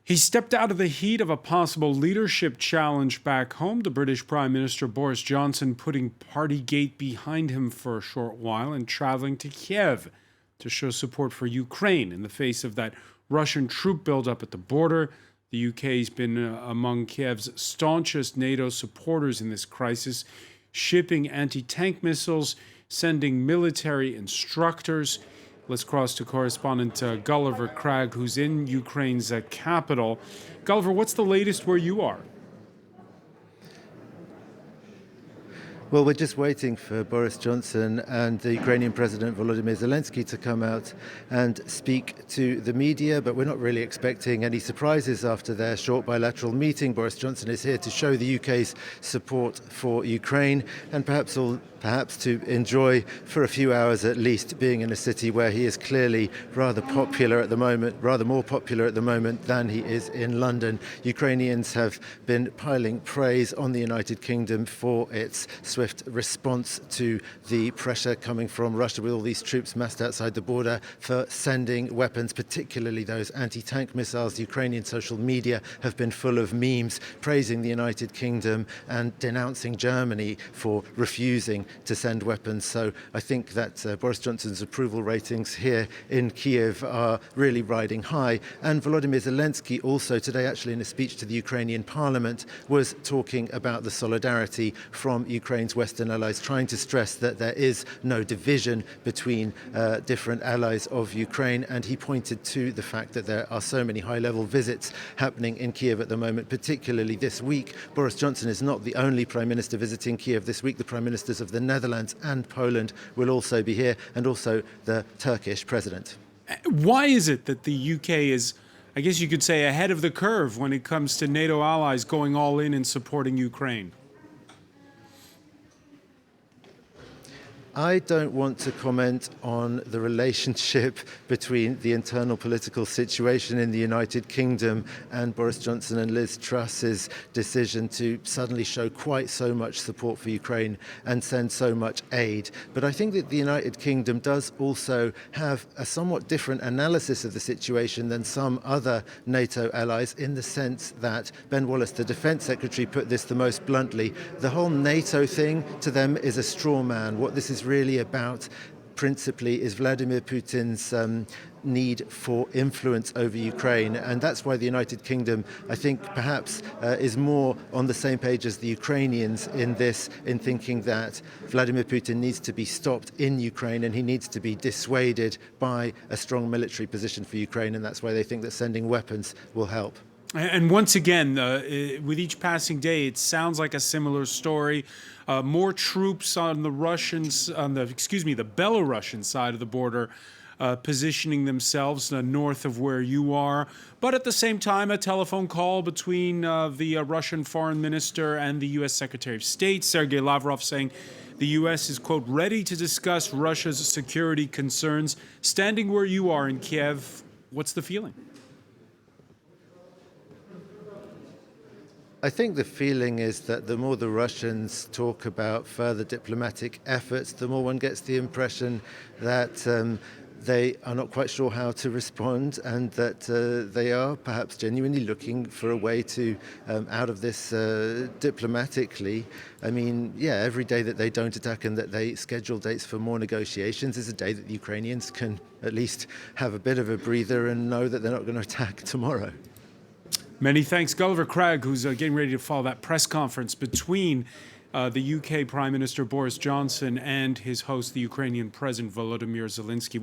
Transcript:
He stepped out of the heat of a possible leadership challenge back home. The British Prime Minister Boris Johnson putting Partygate behind him for a short while and traveling to Kyiv to show support for Ukraine in the face of that Russian troop buildup at the border. The UK has been among Kyiv's staunchest NATO supporters in this crisis, shipping anti-tank missiles, sending military instructors. Let's cross to correspondent Gulliver Cragg, who's in Ukraine's capital. Gulliver, what's the latest where you are? Well, we're just waiting for Boris Johnson and the Ukrainian President Volodymyr Zelensky to come out and speak to the media, but we're not really expecting any surprises after their short bilateral meeting. Boris Johnson is here to show the UK's support for Ukraine and perhaps to enjoy for a few hours at least being in a city where he is clearly rather more popular at the moment than he is in London. Ukrainians have been piling praise on the United Kingdom for its swift response to the pressure coming from Russia with all these troops massed outside the border, for sending weapons, particularly those anti-tank missiles. The Ukrainian social media have been full of memes praising the United Kingdom and denouncing Germany for refusing to send weapons. So I think that Boris Johnson's approval ratings here in Kyiv are really riding high. And Volodymyr Zelensky also today, actually in a speech to the Ukrainian parliament, was talking about the solidarity from Ukraine's Western allies, trying to stress that there is no division between different allies of Ukraine. And he pointed to the fact that there are so many high-level visits happening in Kyiv at the moment, particularly this week. Boris Johnson is not the only Prime Minister visiting Kyiv this week. The Prime Ministers of the Netherlands and Poland will also be here, and also the Turkish President. Why is it that the UK is, I guess you could say, ahead of the curve when it comes to NATO allies going all in and supporting Ukraine? I don't want to comment on the relationship between the internal political situation in the United Kingdom and Boris Johnson and Liz Truss's decision to suddenly show quite so much support for Ukraine and send so much aid. But I think that the United Kingdom does also have a somewhat different analysis of the situation than some other NATO allies, in the sense that Ben Wallace, the Defence Secretary, put this the most bluntly. The whole NATO thing to them is a straw man. What this is really about principally is Vladimir Putin's need for influence over Ukraine. And that's why the United Kingdom, I think, perhaps is more on the same page as the Ukrainians in thinking that Vladimir Putin needs to be stopped in Ukraine and he needs to be dissuaded by a strong military position for Ukraine. And that's why they think that sending weapons will help. And once again, with each passing day, it sounds like a similar story. More troops on the Belarusian side of the border, positioning themselves north of where you are. But at the same time, a telephone call between the Russian foreign minister and the U.S. Secretary of State, Sergei Lavrov, saying the U.S. is, quote, ready to discuss Russia's security concerns. Standing where you are in Kyiv, what's the feeling? I think the feeling is that the more the Russians talk about further diplomatic efforts, the more one gets the impression that they are not quite sure how to respond, and that they are perhaps genuinely looking for a way to out of this diplomatically. I mean, yeah, every day that they don't attack and that they schedule dates for more negotiations is a day that the Ukrainians can at least have a bit of a breather and know that they're not going to attack tomorrow. Many thanks. Gulliver Cragg, who's getting ready to follow that press conference between the UK Prime Minister Boris Johnson and his host, the Ukrainian President Volodymyr Zelensky.